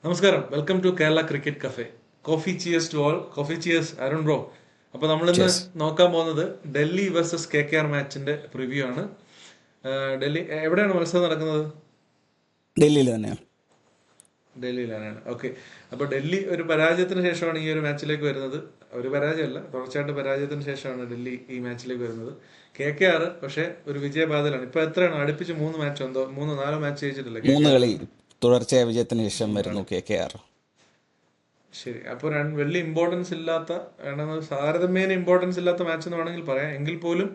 നമസ്കാരം, welcome to Kerala cricket cafe. Coffee cheers to all. Coffee cheers Arun bro. അപ്പോൾ നമ്മളിന്ന് ചെസ് നോക്കാൻ പോകുന്നത് ഡൽഹി വേഴ്സസ് KKR മാച്ചിന്റെ പ്രിവ്യൂ ആണ്. ഡൽഹി എവിടെയാണ് മത്സരം നടക്കുന്നത്? ഡൽഹിയിൽ തന്നെയാണ്. ഡൽഹിയിലാണ്. ഓക്കെ. അപ്പോൾ ഡൽഹി ഒരു പരാജയത്തിന് ശേഷമാണ് ഈ ഒരു മാച്ചിലേക്ക് വരുന്നത്. ഒരു പരാജയമല്ല, തുടർച്ചയായിട്ട് പരാജയത്തിന് ശേഷമാണ് ഡൽഹി ഈ മാച്ചിലേക്ക് വരുന്നത്. KKR പക്ഷേ ഒരു വിജയബാധലാണ്. ഇപ്പോൾ എത്രയാണ് അടുപ്പിച്ച് 3 മാച്ചോ എന്തോ 3-4 മാച്ച് ജയിച്ചിട്ടില്ല മൂന്ന് KKR. കളി തുടർച്ചയായ വിജയത്തിന് ശേഷം മൂന്ന് വരുന്നു കളി KKR. ശരി. അപ്പോൾ വലിയ ഇമ്പോർട്ടൻസ് ഇല്ലാത്ത, വേണമെന്ന് താരതമ്യേന ഇമ്പോർട്ടൻസ് ഇല്ലാത്ത മാച്ച് എന്ന് വേണമെങ്കിൽ പറയാം. എങ്കിൽ പോലും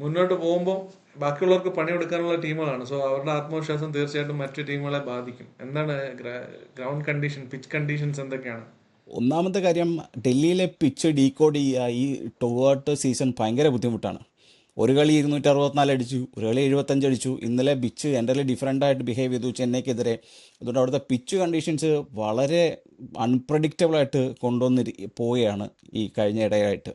മുന്നോട്ട് പോകുമ്പോൾ ബാക്കിയുള്ളവർക്ക് പണിയെടുക്കാനുള്ള ടീമുകളാണ്. സോ അവരുടെ ആത്മവിശ്വാസം തീർച്ചയായിട്ടും മറ്റു ടീമുകളെ ബാധിക്കും. എന്താണ് ഗ്രൗണ്ട് കണ്ടീഷൻ, പിച്ച് കണ്ടീഷൻസ് എന്തൊക്കെയാണ്? ഒന്നാമത്തെ കാര്യം, ഡൽഹിയിലെ പിച്ച് ഡീകോഡ് ചെയ്യുക ഈ ടുവേർട്ട് സീസൺ ഭയങ്കര ബുദ്ധിമുട്ടാണ്. ഒരു കളി 264 അടിച്ചു, ഒരു കളി 75 അടിച്ചു. ഇന്നലെ പിച്ച് എൻ്റെ ഡിഫറെൻ്റ് ആയിട്ട് ബിഹേവ് ചെയ്തു ചെന്നൈക്കെതിരെ. അതുകൊണ്ട് അവിടുത്തെ പിച്ച് കണ്ടീഷൻസ് വളരെ അൺപ്രഡിക്റ്റബിളായിട്ട് പോവുകയാണ് ഈ കഴിഞ്ഞ ഇടയായിട്ട്.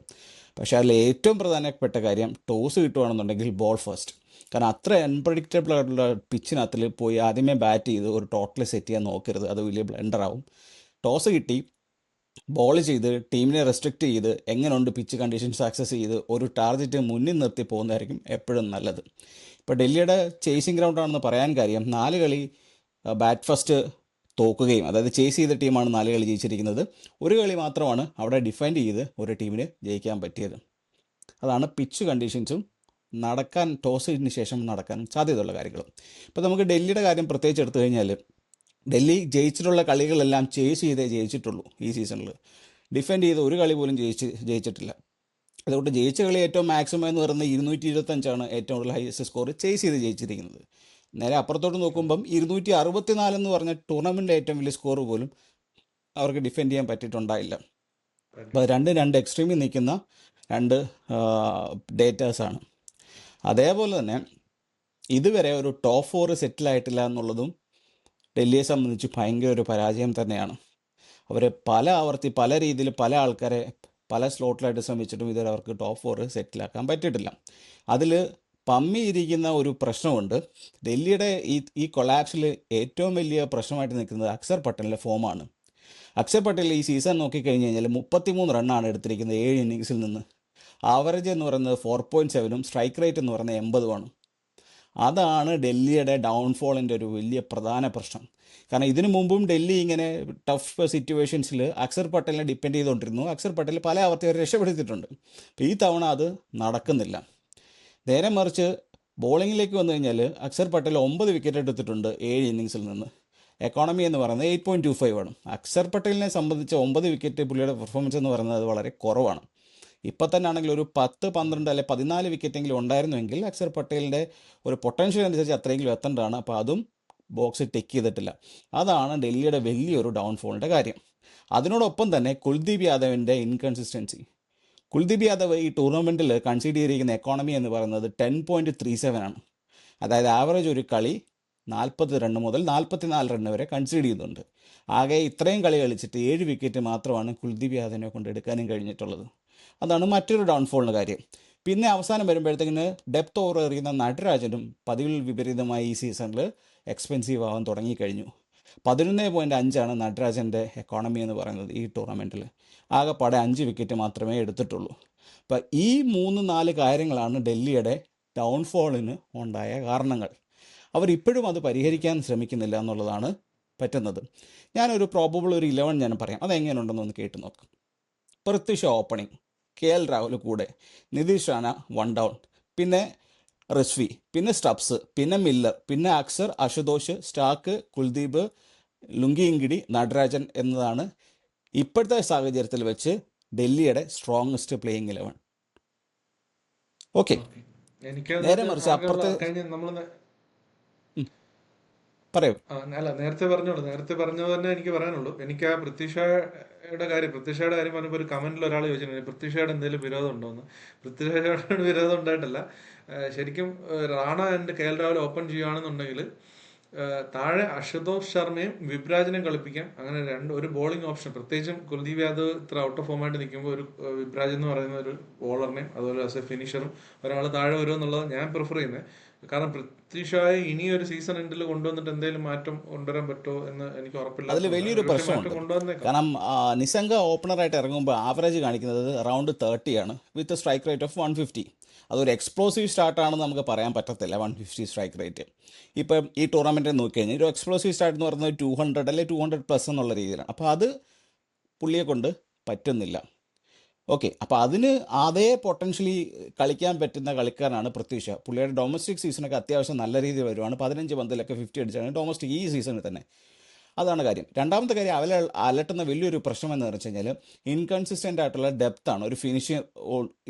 പക്ഷേ അതിൽ ഏറ്റവും പ്രധാനപ്പെട്ട കാര്യം, ടോസ് കിട്ടുകയാണെന്നുണ്ടെങ്കിൽ ബോൾ ഫസ്റ്റ്. കാരണം അത്ര അൺപ്രഡിക്റ്റബിൾ ആയിട്ടുള്ള പിച്ചിനകത്തിൽ പോയി ആദ്യമേ ബാറ്റ് ചെയ്ത് ഒരു ടോട്ടൽ സെറ്റ് ചെയ്യാൻ നോക്കരുത്, അത് വലിയ ബ്ലണ്ടറാവും. ടോസ് കിട്ടി ബോൾ ചെയ്ത് ടീമിനെ റെസ്ട്രിക്റ്റ് ചെയ്ത് എങ്ങനെയുണ്ട് പിച്ച് കണ്ടീഷൻസ് ആക്സസ് ചെയ്ത് ഒരു ടാർഗറ്റ് മുന്നിൽ നിർത്തി പോകുന്നതായിരിക്കും എപ്പോഴും നല്ലത്. ഇപ്പോൾ ഡൽഹിയുടെ ചേസിങ് ഗ്രൗണ്ടാണെന്ന് പറയാൻ കാര്യം, 4 കളി ബാറ്റ് ഫസ്റ്റ് തോക്കുകയും, അതായത് ചേസ് ചെയ്ത ടീമാണ് 4 കളി ജയിച്ചിരിക്കുന്നത്. ഒരു കളി മാത്രമാണ് അവിടെ ഡിഫെൻഡ് ചെയ്ത് ഒരു ടീമിന് ജയിക്കാൻ പറ്റിയത്. അതാണ് പിച്ച് കണ്ടീഷൻസും ടോസിന് ശേഷം നടക്കാൻ സാധ്യതയുള്ള കാര്യങ്ങളും. ഇപ്പോൾ നമുക്ക് ഡൽഹിയുടെ കാര്യം പ്രത്യേകിച്ച് എടുത്തു കഴിഞ്ഞാൽ, ഡൽഹി ജയിച്ചിട്ടുള്ള കളികളെല്ലാം ചേസ് ചെയ്തേ ജയിച്ചിട്ടുള്ളൂ ഈ സീസണിൽ. ഡിഫെൻഡ് ചെയ്ത് ഒരു കളി പോലും ജയിച്ചിട്ടില്ല. അതുകൊണ്ട് ജയിച്ച കളി ഏറ്റവും മാക്സിമം എന്ന് പറയുന്നത് 225 ഏറ്റവും കൂടുതൽ ഹൈയസ്റ്റ് സ്കോർ ചേസ് ചെയ്ത് ജയിച്ചിരിക്കുന്നത്. നേരെ അപ്പുറത്തോട്ട് നോക്കുമ്പം 264 എന്ന് പറഞ്ഞ ടൂർണമെൻറ്റിൻ്റെ ഏറ്റവും വലിയ സ്കോർ പോലും അവർക്ക് ഡിഫെൻഡ് ചെയ്യാൻ പറ്റിയിട്ടുണ്ടായില്ല. അപ്പോൾ രണ്ട് എക്സ്ട്രീമിൽ നിൽക്കുന്ന രണ്ട് ഡേറ്റാസാണ്. അതേപോലെ തന്നെ ഇതുവരെ ഒരു ടോപ്പ് 4 സെറ്റിലായിട്ടില്ല എന്നുള്ളതും ഡൽഹിയെ സംബന്ധിച്ച് ഭയങ്കര ഒരു പരാജയം തന്നെയാണ്. അവർ പല രീതിയിൽ പല ആൾക്കാരെ പല സ്ലോട്ടിലായിട്ട് ശ്രമിച്ചിട്ടും ഇതുവരെ അവർക്ക് ടോപ്പ് 4 സെറ്റിലാക്കാൻ പറ്റിയിട്ടില്ല. അതിൽ പമ്മിയിരിക്കുന്ന ഒരു പ്രശ്നമുണ്ട്. ഡൽഹിയുടെ ഈ കൊളാപ്സിൽ ഏറ്റവും വലിയ പ്രശ്നമായിട്ട് നിൽക്കുന്നത് അക്സർ പട്ടേലിൻ്റെ ഫോമാണ്. അക്സർ പട്ടേൽ ഈ സീസൺ നോക്കിക്കഴിഞ്ഞ് കഴിഞ്ഞാൽ 33 റണ്ണാണ് എടുത്തിരിക്കുന്നത് 7 ഇന്നിങ്സിൽ നിന്ന്. ആവറേജ് എന്ന് പറയുന്നത് 4.7ഉം സ്ട്രൈക്ക് റേറ്റ് എന്ന് പറയുന്നത് 80ഉമാണ്. അതാണ് ഡൽഹിയുടെ ഡൗൺഫോളിൻ്റെ ഒരു വലിയ പ്രധാന പ്രശ്നം. കാരണം ഇതിനു മുമ്പും ഡൽഹി ഇങ്ങനെ ടഫ് സിറ്റുവേഷൻസിൽ അക്സർ പട്ടേലിനെ ഡിപ്പെൻഡ് ചെയ്തുകൊണ്ടിരുന്നു. അക്സർ പട്ടേൽ പല ആവർത്തി അവർ രക്ഷപ്പെടുത്തിയിട്ടുണ്ട്. അപ്പോൾ ഈ തവണ അത് നടക്കുന്നില്ല. നേരെ മറിച്ച് ബോളിങ്ങിലേക്ക് വന്നു കഴിഞ്ഞാൽ അക്സർ പട്ടേൽ 9 വിക്കറ്റ് എടുത്തിട്ടുണ്ട് 7 ഇന്നിങ്സിൽ നിന്ന്. എക്കോണമി എന്ന് പറയുന്നത് 8.25 ആണ്. അക്സർ പട്ടേലിനെ സംബന്ധിച്ച് 9 വിക്കറ്റ് പുള്ളിയുടെ പെർഫോമൻസ് എന്ന് പറയുന്നത് വളരെ കുറവാണ്. ഇപ്പം തന്നെ ആണെങ്കിൽ ഒരു 10, 12 അല്ലെ 14 വിക്കറ്റെങ്കിലും ഉണ്ടായിരുന്നുവെങ്കിൽ അക്സർ പട്ടേലിൻ്റെ ഒരു പൊട്ടൻഷ്യൽ അനുസരിച്ച് അത്രയെങ്കിലും എത്തേണ്ടതാണ്. അപ്പോൾ അതും ബോക്സ് ടിക്ക് ചെയ്തിട്ടില്ല. അതാണ് ഡൽഹിയുടെ വലിയൊരു ഡൗൺഫോളിൻ്റെ കാര്യം. അതിനോടൊപ്പം തന്നെ കുൽദീപ് യാദവിൻ്റെ ഇൻകൺസിസ്റ്റൻസി. കുൽദീപ് യാദവ് ഈ ടൂർണമെൻറ്റിൽ കൺസീഡ് ചെയ്തിരിക്കുന്ന എക്കോണമി എന്ന് പറയുന്നത് 10.37 ആണ്. അതായത് ആവറേജ് ഒരു കളി 40 റണ്ണ് മുതൽ 44 റണ്ണ് വരെ കൺസീഡ് ചെയ്യുന്നുണ്ട്. ആകെ ഇത്രയും കളി കളിച്ചിട്ട് 7 വിക്കറ്റ് മാത്രമാണ് കുൽദീപ് യാദവിനെ കൊണ്ട് എടുക്കാനും കഴിഞ്ഞിട്ടുള്ളത്. അതാണ് മറ്റൊരു ഡൗൺഫോളിന് കാര്യം. പിന്നെ അവസാനം വരുമ്പോഴത്തേക്കിന് ഡെപ്ത് ഓവർ എറിയുന്ന നടരാജനും പതിവിൽ വിപരീതമായി ഈ സീസണിൽ എക്സ്പെൻസീവ് ആവാൻ തുടങ്ങിക്കഴിഞ്ഞു. 11.5 നടരാജൻ്റെ എക്കോണമി എന്ന് പറയുന്നത് ഈ ടൂർണമെൻറ്റിൽ. ആകെപ്പാടെ 5 വിക്കറ്റ് മാത്രമേ എടുത്തിട്ടുള്ളൂ. അപ്പം ഈ 3-4 കാര്യങ്ങളാണ് ഡൽഹിയുടെ ഡൗൺഫോളിന് ഉണ്ടായ കാരണങ്ങൾ. അവരിപ്പോഴും അത് പരിഹരിക്കാൻ ശ്രമിക്കുന്നില്ല എന്നുള്ളതാണ് പറ്റുന്നത്. ഞാനൊരു പ്രോബബിൾ ഒരു 11 ഞാൻ പറയാം, അതെങ്ങനെയുണ്ടെന്നൊന്ന് കേട്ട് നോക്കാം. പൃഥ്വി ഷാ ഓപ്പണിംഗ്, KL രാഹുൽ കൂടെ, നിതീഷ് റാണ 1 ഡൗൺ, പിന്നെ റിസ്വി, പിന്നെ സ്റ്റബ്സ്, പിന്നെ മില്ലർ, പിന്നെ അക്സർ, അശുതോഷ്, സ്റ്റാർക്ക്, കുൽദീപ്, ലുങ്കിയിങ്കിടി, നടരാജൻ എന്നതാണ് ഇപ്പോഴത്തെ സാഹചര്യത്തിൽ വെച്ച് ഡൽഹിയുടെ സ്ട്രോങ്ങസ്റ്റ് പ്ലേയിങ് 11. ഓക്കെ. നേരെ മറിച്ച് അപ്പുറത്തെ പറയൂ. അല്ല, നേരത്തെ പറഞ്ഞത് തന്നെ എനിക്ക് പറയാനുള്ളൂ. എനിക്ക് ആ പൃഥ്വിഷയുടെ കാര്യം പറഞ്ഞപ്പോൾ ഒരു കമന്റിൽ ഒരാൾ ചോദിച്ചിട്ടുണ്ട്, പൃഥ്വിഷയുടെ എന്തെങ്കിലും വിരോധം ഉണ്ടോന്ന്. പൃഥ്വിഷയുടെ വിരോധം ഉണ്ടായിട്ടല്ല. ശരിക്കും Rana and KL Rahul open ചെയ്യുകയാണെന്നുണ്ടെങ്കിൽ താഴെ അശുതോഷ് ശർമ്മയും വിബ്രാജിനെയും കളിപ്പിക്കാം. അങ്ങനെ ഒരു ബോളിംഗ് ഓപ്ഷൻ, പ്രത്യേകിച്ചും കുൽദീപ് യാദവ് ഇത്ര ഔട്ട് ഓഫ് ഫോമായിട്ട് നിൽക്കുമ്പോൾ ഒരു വിബ്രാജ് എന്ന് പറയുന്ന ഒരു ബോളറിനെയും അതുപോലെ ആസ് എ ഫിനിഷറും ഒരാൾ താഴെ വരുമെന്നുള്ളത് ഞാൻ പ്രിഫർ ചെയ്യുന്നത്. കാരണം പൃഥ്വി ഷായെ ഇനി ഒരു സീസൺ എൻഡിൽ കൊണ്ടുവന്നിട്ട് എന്തെങ്കിലും മാറ്റം കൊണ്ടുവരാൻ പറ്റുമോ എന്ന് എനിക്ക് അതിൽ ഉറപ്പില്ലാത്തതുകൊണ്ട് വലിയൊരു ഒരു പക്ഷേ മാറ്റം പ്രശ്നമുണ്ട്. കൊണ്ടുവന്നേക്കാം. കാരണം നിസംഗ ഓപ്പണറായിട്ട് ഇറങ്ങുമ്പോൾ ആവറേജ് കാണിക്കുന്നത് അറൗണ്ട് 30 ആണ് വിത്ത് സ്ട്രൈക്ക് റേറ്റ് ഓഫ് 150. അതൊരു എക്സ്പ്ലോസീവ് സ്റ്റാർട്ടാണെന്ന് നമുക്ക് പറയാൻ പറ്റത്തില്ല 150 സ്ട്രൈക്ക് റേറ്റ്. ഇപ്പം ഈ ടൂർണമെൻറ്റിൽ നോക്കിക്കഴിഞ്ഞാൽ ഒരു എക്സ്പ്ലോസീവ് സ്റ്റാർട്ട് എന്ന് പറയുന്നത് 200 അല്ലെങ്കിൽ 200+ എന്നുള്ള രീതിയിലാണ്. അപ്പോൾ അത് പുള്ളിയെ കൊണ്ട് പറ്റുന്നില്ല. ഓക്കെ, അപ്പോൾ അതിന് അതേ പൊട്ടൻഷ്യലി കളിക്കാൻ പറ്റുന്ന കളിക്കാരനാണ് പൃഥ്വി ഷാ. പുള്ളിയുടെ ഡൊമസ്റ്റിക് സീസണൊക്കെ അത്യാവശ്യം നല്ല രീതിയിൽ വരുവാണ്. 15 പന്തിലൊക്കെ 50 അടിച്ചാണ് ഡൊമസ്റ്റിക് ഈ സീസണിൽ തന്നെ. അതാണ് കാര്യം. രണ്ടാമത്തെ കാര്യം, അവരെ അലട്ടുന്ന വലിയൊരു പ്രശ്നം എന്ന് വെച്ച് കഴിഞ്ഞാൽ ഇൻകൺസിസ്റ്റൻ്റ് ആയിട്ടുള്ള ഡെപ്താണ്, ഒരു ഫിനിഷിംഗ്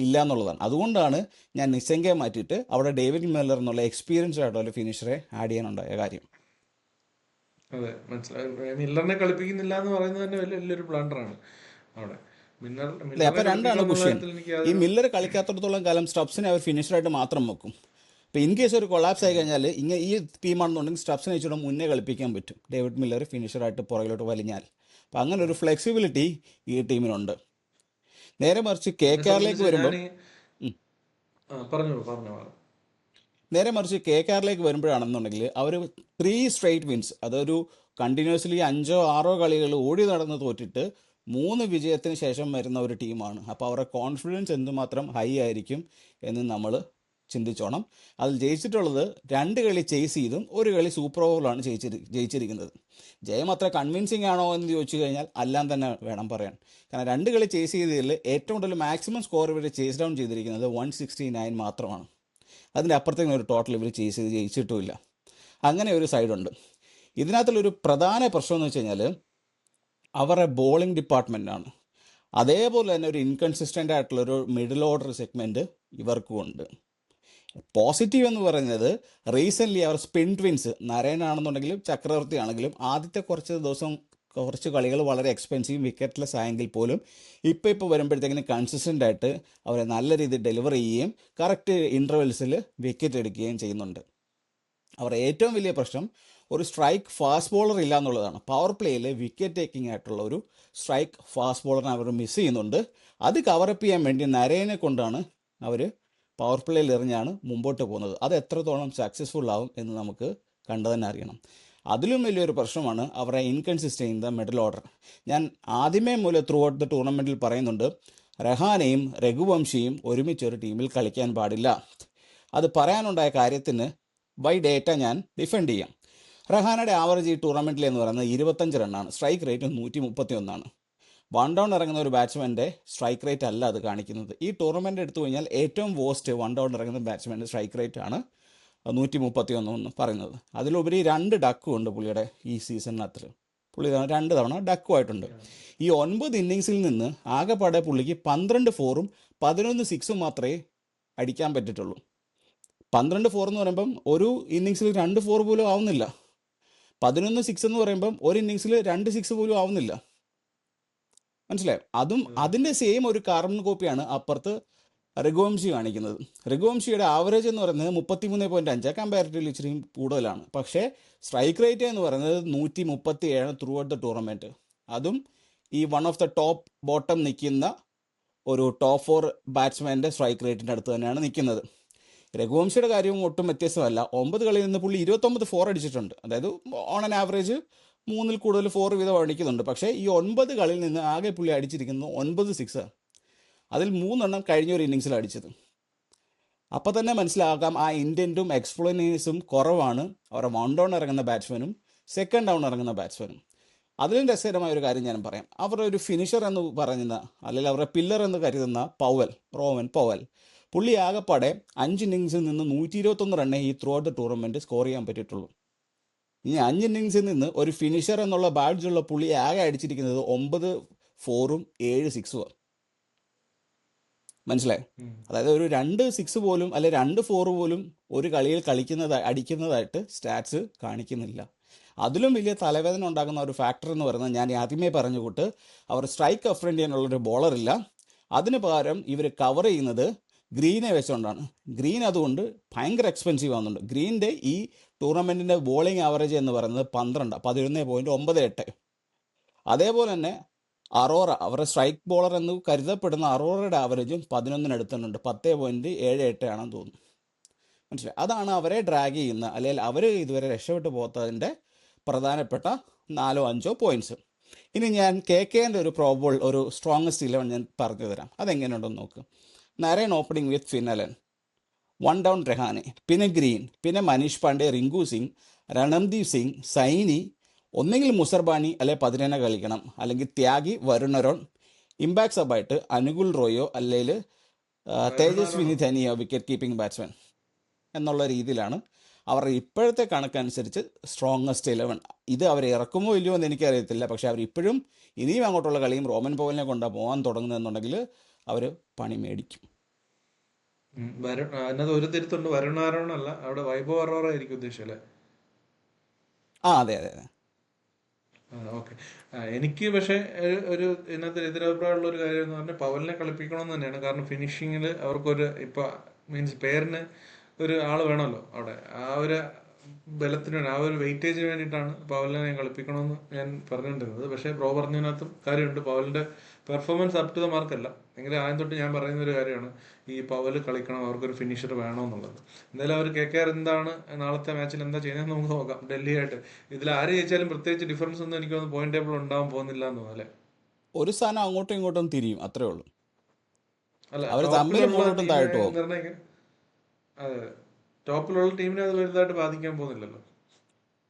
ഇല്ല എന്നുള്ളതാണ്. അതുകൊണ്ടാണ് ഞാൻ നിസംഗയെ മാറ്റിയിട്ട് അവിടെ ഡേവിഡ് മില്ലർ എന്നുള്ള എക്സ്പീരിയൻസ്ഡ് ആയിട്ടുള്ള ഒരു ഫിനിഷറെ ആഡ് ചെയ്യാനുണ്ടായ കാര്യം. അതെ, മനസ്സിലായി. മില്ലറിനെ കളിപ്പിക്കുന്നില്ല എന്ന് പറയുന്നത് തന്നെ വലിയൊരു ബ്ലണ്ടറാണ് അവിടെ. അല്ലേ? മില്ലറിനെ അപ്പോൾ രണ്ടാണ് കളിപ്പിക്കുക എന്നുള്ള ക്വസ്റ്റ്യൻ. കാര്യത്തിൽ എനിക്ക് ഈ യാതൊരു മില്ലർ കളിക്കാത്തടത്തോളം കാലം സ്റ്റബ്സിനെ അവർ ഫിനിഷറായിട്ട് മാത്രം വെക്കും. ഇപ്പോൾ ഇൻ കേസ് ഒരു കൊളാപ്സ് ആയി കഴിഞ്ഞാൽ ഇങ്ങനെ ഈ ടീമാണെന്നുണ്ടെങ്കിൽ സ്റ്റബ്സിനെ വെച്ചിട്ട് മുന്നേ കളിപ്പിക്കാൻ പറ്റും, ഡേവിഡ് മില്ലർ ഫിനിഷറായിട്ട് പുറകിലോട്ട് വലിഞ്ഞാൽ. അപ്പോൾ അങ്ങനെ ഒരു ഫ്ലെക്സിബിലിറ്റി ഈ ടീമിനുണ്ട്. നേരെ മറിച്ച് കെ എന്നെ കെ ആറിലേക്ക് സംബന്ധിച്ച് വരുമ്പം പറഞ്ഞു പറഞ്ഞു പറഞ്ഞു. നേരെ മറിച്ച് കെ കെ ആറിലേക്ക് വരുമ്പോഴാണെന്നുണ്ടെങ്കിൽ അവർ 3 സ്ട്രൈറ്റ് വിൻസ്, അതൊരു കണ്ടിന്യൂസ്ലി 5-6 കളികൾ ഓടി നടന്ന് തോറ്റിട്ട് 3 വിജയത്തിന് ശേഷം വരുന്ന ഒരു ടീമാണ്. അപ്പോൾ അവരുടെ കോൺഫിഡൻസ് എന്തുമാത്രം ഹൈ ആയിരിക്കും എന്ന് നമ്മൾ ചിന്തിച്ചോണം. അതിൽ ജയിച്ചിട്ടുള്ളത് 2 കളി ചേസ് ചെയ്തും 1 കളി സൂപ്പർ ഓവറിലാണ് ജയിച്ചിരിക്കുന്നത്. ജയം അത്ര കൺവിൻസിങ് ആണോ എന്ന് ചോദിച്ചു കഴിഞ്ഞാൽ അല്ലാൻ തന്നെ വേണം പറയാൻ. കാരണം 2 കളി ചേസ് ചെയ്തതിൽ ഏറ്റവും കൂടുതൽ മാക്സിമം സ്കോർ ഇവർ ചേസ് ഡൗൺ ചെയ്തിരിക്കുന്നത് 169 മാത്രമാണ്. അതിൻ്റെ അപ്പുറത്തേക്കും ഒരു ടോട്ടൽ ഇവർ ചേസ് ചെയ്ത് ജയിച്ചിട്ടുമില്ല. അങ്ങനെ ഒരു സൈഡുണ്ട്. ഇതിനകത്തുള്ളൊരു പ്രധാന പ്രശ്നം എന്ന് വെച്ച് കഴിഞ്ഞാൽ അവരുടെ ബോളിംഗ് ഡിപ്പാർട്ട്മെൻറ്റാണ്. അതേപോലെ തന്നെ ഒരു ഇൻകൺസിസ്റ്റൻ്റ് ആയിട്ടുള്ളൊരു മിഡിൽ ഓർഡർ സെഗ്മെൻറ്റ് ഇവർക്കും ഉണ്ട്. പോസിറ്റീവ് എന്ന് പറയുന്നത് റീസെൻ്റ്ലി അവർ സ്പിൻ ട്വിൻസ് നരേനാണെന്നുണ്ടെങ്കിലും ചക്രവർത്തി ആണെങ്കിലും ആദ്യത്തെ കുറച്ച് കളികൾ വളരെ എക്സ്പെൻസീവ് വിക്കറ്റ്ലെസ് ആയെങ്കിൽ പോലും ഇപ്പോൾ വരുമ്പോഴത്തേക്കിന് കൺസിസ്റ്റൻ്റ് ആയിട്ട് അവരെ നല്ല രീതിയിൽ ഡെലിവർ ചെയ്യുകയും കറക്റ്റ് ഇൻ്റർവെൽസിൽ വിക്കറ്റ് എടുക്കുകയും ചെയ്യുന്നുണ്ട്. അവരുടെ ഏറ്റവും വലിയ പ്രശ്നം ഒരു സ്ട്രൈക്ക് ഫാസ്റ്റ് ബോളർ ഇല്ല എന്നുള്ളതാണ്. പവർ പ്ലേയിൽ വിക്കറ്റ് ടേക്കിംഗ് ആയിട്ടുള്ള ഒരു സ്ട്രൈക്ക് ഫാസ്റ്റ് ബോളറിനെ അവർ മിസ് ചെയ്യുന്നുണ്ട്. അത് കവറപ്പ് ചെയ്യാൻ വേണ്ടി നരേനെ കൊണ്ടാണ് അവർ പവർ പ്ലേയിൽ എറിഞ്ഞാണ് മുമ്പോട്ട് പോകുന്നത്. അത് എത്രത്തോളം സക്സസ്ഫുൾ ആവും എന്ന് നമുക്ക് കണ്ടു തന്നെ അറിയണം. അതിലും വലിയൊരു പ്രശ്നമാണ് അവരുടെ inconsistent in the middle order. ഞാൻ ആദ്യമേ മൂലം ത്രൂ ഔട്ട് ദ ടൂർണമെൻറ്റിൽ പറയുന്നുണ്ട്, രഹാനെയും രഘുവംശിയും ഒരുമിച്ചൊരു ടീമിൽ കളിക്കാൻ പാടില്ല. അത് പറയാനുണ്ടായ കാര്യത്തിന് ബൈ ഡേറ്റ ഞാൻ ഡിഫെൻഡ് ചെയ്യാം. രഹാനയുടെ ആവറേജ് ഈ ടൂർണമെൻറ്റിൽ എന്ന് പറയുന്നത് 25 റണ്ണാണ്. Strike rate 131. 1 ഡൗൺ ഇറങ്ങുന്ന ഒരു ബാറ്റ്സ്മാൻ്റെ സ്ട്രൈക്ക് റേറ്റ് അല്ല അത് കാണിക്കുന്നത്. ഈ ടൂർണമെൻറ്റ് എടുത്തു കഴിഞ്ഞാൽ ഏറ്റവും വേസ്റ്റ് 1 ഡൗൺ ഇറങ്ങുന്ന ബാറ്റ്സ്മാൻ്റെ സ്ട്രൈക്ക് റേറ്റ് ആണ് 131 എന്ന് പറയുന്നത്. അതിലുപരി 2 ഡക്കും ഉണ്ട് പുള്ളിയുടെ ഈ സീസണിനകത്ത്. പുള്ളി 2 തവണ ഡക്കുമായിട്ടുണ്ട്. ഈ 9 ഇന്നിങ്സിൽ നിന്ന് ആകെപ്പാടെ പുള്ളിക്ക് 12 4ഉം 11 6ഉം മാത്രമേ അടിക്കാൻ പറ്റിയിട്ടുള്ളൂ. 12 4 എന്ന് പറയുമ്പം ഒരു ഇന്നിങ്സിൽ 2 4 പോലും ആവുന്നില്ല. 11 6 എന്ന് പറയുമ്പം ഒരു ഇന്നിങ്സിൽ 2 6 പോലും ആവുന്നില്ല. മനസ്സിലായോ? അതിൻ്റെ സെയിം ഒരു കാർബൺ കോപ്പിയാണ് അപ്പുറത്ത് രഘുവംശി കാണിക്കുന്നത്. രഘുവംശിയുടെ ആവറേജ് എന്ന് പറയുന്നത് 33.5, കമ്പാരിറ്റീവ്ലി ഇച്ചിരി കൂടുതലാണ്. പക്ഷേ സ്ട്രൈക്ക് റേറ്റ് എന്ന് പറയുന്നത് 137 ത്രൂ ഔട്ട് ദ ടൂർണമെൻറ്റ്. അതും ഈ one of the top bottom നിൽക്കുന്ന ഒരു ടോപ്പ് 4 ബാറ്റ്സ്മാൻ്റെ സ്ട്രൈക്ക് റേറ്റിൻ്റെ അടുത്ത് തന്നെയാണ് നിൽക്കുന്നത്. രഘുവംശിയുടെ കാര്യവും ഒട്ടും വ്യത്യസ്തമല്ല. 9 കളിയിൽ നിന്ന് പുള്ളി 29 4 അടിച്ചിട്ടുണ്ട്. അതായത് ഓൺ ആൻ ആവറേജ് 3-ൽ കൂടുതൽ 4 വീതം അടിക്കുന്നുണ്ട്. പക്ഷേ ഈ 9 കളിയിൽ നിന്ന് ആകെ പുള്ളി അടിച്ചിരിക്കുന്നത് 9 6. അതിൽ 3 എണ്ണം കഴിഞ്ഞ ഒരു ഇന്നിങ്സിൽ അടിച്ചത്. അപ്പോൾ തന്നെ മനസ്സിലാക്കാം ആ ഇൻറ്റൻറ്റും എക്സ്പ്ലോനേഴ്സും കുറവാണ് അവരുടെ 1 ഡൗൺ ഇറങ്ങുന്ന ബാറ്റ്സ്മാനും 2nd ഡൗൺ ഇറങ്ങുന്ന ബാറ്റ്സ്മാനും. അതിലും രസകരമായ ഒരു കാര്യം ഞാൻ പറയാം. അവരുടെ ഒരു ഫിനിഷർ എന്ന് പറയുന്ന, അല്ലെങ്കിൽ അവരുടെ പില്ലർ എന്ന് കരുതുന്ന റോവൻ പവൽ, പുള്ളി ആകെപ്പാടെ 5 ഇന്നിങ്സിൽ നിന്ന് 121 റണ്ണേ ഈ through out the tournament score ചെയ്യാൻ പറ്റിയിട്ടുള്ളൂ. ഇനി 5 ഇന്നിങ്സിൽ നിന്ന് ഒരു ഫിനിഷർ എന്നുള്ള ബാഡ്ജുള്ള പുള്ളി ആകെ അടിച്ചിരിക്കുന്നത് 9 4ഉം 7 6ഉം. മനസ്സിലായോ? അതായത് ഒരു 2 6 പോലും അല്ലെ 2 4 പോലും ഒരു കളിയിൽ അടിക്കുന്നതായിട്ട് സ്റ്റാറ്റ്സ് കാണിക്കുന്നില്ല. അതിലും വലിയ തലവേദന ഉണ്ടാകുന്ന ഒരു ഫാക്ടർ എന്ന് പറയുന്നത് ഞാൻ ആദ്യമേ പറഞ്ഞ കൂട്ട് അവർ സ്ട്രൈക്ക് അഫ്രണ്ട് ചെയ്യാനുള്ളൊരു ബോളറില്ല. അതിന് പകരം ഇവർ കവർ ചെയ്യുന്നത് ഗ്രീനെ വെച്ചുകൊണ്ടാണ്. ഗ്രീൻ അതുകൊണ്ട് ഭയങ്കര എക്സ്പെൻസീവ് ആവുന്നുണ്ട്. ഗ്രീൻ്റെ ഈ ടൂർണമെൻറ്റിൻ്റെ ബോളിംഗ് ആവറേജ് എന്ന് പറയുന്നത് 11.98. അതേപോലെ തന്നെ അറോറ, അവരുടെ സ്ട്രൈക്ക് ബോളർ എന്ന് കരുതപ്പെടുന്ന അറോറയുടെ ആവറേജും 11 അടുത്തുണ്ട്. 10.78 ആണെന്ന് തോന്നുന്നു. മനസ്സിലായി. അതാണ് അവരെ ഡ്രാഗ് ചെയ്യുന്ന, അല്ലെങ്കിൽ അവർ ഇതുവരെ രക്ഷപ്പെട്ടു പോകാത്തതിൻ്റെ പ്രധാനപ്പെട്ട 4-5 പോയിന്റ്സ്. ഇനി ഞാൻ KKൻ്റെ ഒരു പ്രോബബിൾ ഒരു സ്ട്രോങ്ങസ്റ്റ് 11 ഞാൻ പറഞ്ഞു തരാം. അതെങ്ങനെയുണ്ടെന്ന് നോക്ക്. നരേൻ ഓപ്പണിംഗ് വിത്ത് ഫിന്നലൻ, 1 ഡൗൺ രഹാനെ, പിന്നെ ഗ്രീൻ, പിന്നെ മനീഷ് പാണ്ഡെ, റിങ്കു സിംഗ്, രണംദീപ് സിംഗ്, സൈനി, ഒന്നെങ്കിൽ മുസർബാനി അല്ലെ പതിനെന്നെ കളിക്കണം, അല്ലെങ്കിൽ ത്യാഗി, വരുണരോൺ, ഇമ്പാക്ട് സബായിട്ട് അനുകുൽ റോയോ അല്ലെങ്കിൽ തേജസ്വിനി വരുണാരാണോ? ധനിയോ വിക്കറ്റ് കീപ്പിംഗ് ബാറ്റ്സ്മാൻ എന്നുള്ള രീതിയിലാണ് അവരുടെ ഇപ്പോഴത്തെ കണക്കനുസരിച്ച് സ്ട്രോങ്ങസ്റ്റ് 11. ഇത് അവർ ഇറക്കുമോ ഇല്ലയോ എന്ന് എനിക്കറിയത്തില്ല. പക്ഷെ അവർ ഇപ്പോഴും ഇനിയും അങ്ങോട്ടുള്ള കളിയും റോമൻ പവലിനെ കൊണ്ടാണ് പോകാൻ തുടങ്ങുന്നതെന്നുണ്ടെങ്കിൽ അവർ പണി മേടിക്കും. അതിനകത്ത് ഒരു തിരുത്തുണ്ട്, വരുണാരോണല്ല, അവിടെ വൈഭവ് അറോറ ആയിരിക്കും ഉദ്ദേശിച്ചല്ലേ? അതെ അതെ അതെ. ഓക്കെ. എനിക്ക് പക്ഷേ ഒരു ഇതിനകത്ത് എതിരഭിപ്രായമുള്ള ഒരു കാര്യം എന്ന് പറഞ്ഞാൽ പവലിനെ കളിപ്പിക്കണമെന്ന് തന്നെയാണ്. കാരണം ഫിനിഷിങ്ങിൽ അവർക്കൊരു ഇപ്പം മീൻസ് പേരിന് ഒരു ആൾ വേണമല്ലോ അവിടെ. ആ ഒരു ബലത്തിന് വേണ്ടി, ആ ഒരു വെയിറ്റേജിന് വേണ്ടിയിട്ടാണ് പവലിനെ കളിപ്പിക്കണമെന്ന് ഞാൻ പറഞ്ഞുകൊണ്ടിരുന്നത്. പക്ഷേ ബ്രോ പറഞ്ഞതിനകത്തും കാര്യമുണ്ട്. പവലിൻ്റെ പെർഫോമൻസ് അപ് ടു ദ മാർക്കല്ല. എങ്കിലും ആദ്യം തൊട്ട് ഞാൻ പറയുന്ന ഒരു കാര്യമാണ് ഈ പവൽ കളിക്കണം, അവർക്കൊരു ഫിനിഷർ വേണമെന്നുള്ളത്. എന്തായാലും അവർ KKR എന്താണ് നാളത്തെ മാച്ചിൽ എന്താ ചെയ്യുന്നത് നമുക്ക് നോക്കാം. ഡൽഹിയായിട്ട് ഇതിൽ ആര് ജയിച്ചാലും പ്രത്യേകിച്ച് ഡിഫറൻസ് ഒന്നും എനിക്ക് തോന്നുന്നു പോയിന്റ് ടേബിൾ ഉണ്ടാവാൻ പോകുന്നില്ല എന്ന് തോന്നുന്നു അല്ലേ? ഒരു സ്ഥാനം അങ്ങോട്ടും ഇങ്ങോട്ടും തിരിയും, അത്രേ ഉള്ളൂ. അല്ല, അവർ തമ്മിൽ ടോപ്പിലുള്ള മുകളിലോട്ടും ടീമിനെ താഴോട്ട് പോകും. നിർണ്ണയിക്കാൻ, അതെ, ടോപ്പിലുള്ള ടീമിനെ അത് വലുതായിട്ട് ബാധിക്കാൻ പോകുന്നില്ലല്ലോ.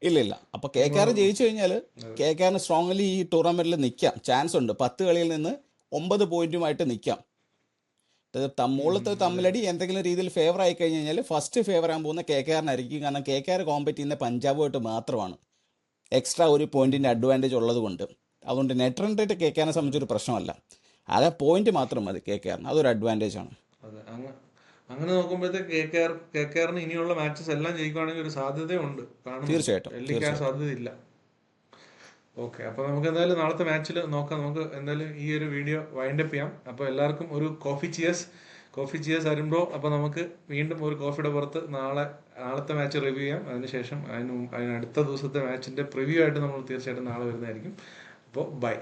ഇല്ല ഇല്ല. അപ്പോൾ ടീമുകൾ KKR ജയിച്ചു കഴിഞ്ഞാൽ അതെ. KKRന് സ്ട്രോങ്ലി ഈ ടൂർണമെൻറ്റിൽ നിൽക്കാം, ചാൻസ് ഉണ്ട്. 10 കളിയിൽ നിന്ന് 9 പോയിന്റുമായിട്ട് നിൽക്കാം. മുകളിലത്തെ അതെ. തമ്മിലടി എന്തെങ്കിലും രീതിയിൽ ഫേവർ ആയി കഴിഞ്ഞ് കഴിഞ്ഞാൽ ഫസ്റ്റ് ഫേവർ ആകാൻ പോകുന്ന KKRനായിരിക്കും. കാരണം KKR കോമ്പറ്റ് ചെയ്യുന്ന പഞ്ചാബുമായിട്ട് മാത്രമാണ്, എക്സ്ട്രാ ഒരു പോയിന്റിൻ്റെ അഡ്വാൻറ്റേജ് ഉള്ളത് കൊണ്ട്. അതുകൊണ്ട് നെറ്റ് റൺ റേറ്റ് KKRനെ സംബന്ധിച്ചൊരു പ്രശ്നമല്ല. ആകെ പോയിന്റ് മാത്രം മതി KKRന്, അതൊരു അഡ്വാൻറ്റേജ് ആണ്. അതെ. അങ്ങനെ നോക്കുമ്പോഴത്തേക്ക് KKRന് ഇനിയുള്ള മാച്ചസ് എല്ലാം ജയിക്കുവാണെങ്കിൽ ഒരു സാധ്യതയുണ്ട് കാണുന്നുണ്ട്. തീർച്ചയായിട്ടും ഡൽഹിക്ക് ആ തീർച്ചയായിട്ടും. സാധ്യതയില്ല. ഓക്കെ, അപ്പോൾ നമുക്ക് എന്തായാലും നാളത്തെ മാച്ചിൽ നോക്കാം. നമുക്ക് എന്തായാലും ഈ ഒരു വീഡിയോ വൈൻഡപ്പ് ചെയ്യാം. അപ്പോൾ എല്ലാവർക്കും ഒരു കോഫി ചിയേഴ്സ് അരുൺ ബ്രോ. അപ്പോൾ നമുക്ക് വീണ്ടും ഒരു കോഫിയുടെ പുറത്ത് നാളത്തെ മാച്ച് റിവ്യൂ ചെയ്യാം. അതിനുശേഷം അതിനടുത്ത ദിവസത്തെ മാച്ചിൻ്റെ പ്രിവ്യൂ ആയിട്ട് നമ്മൾ തീർച്ചയായിട്ടും നാളെ വരുന്നതായിരിക്കും. അപ്പോൾ ബൈ.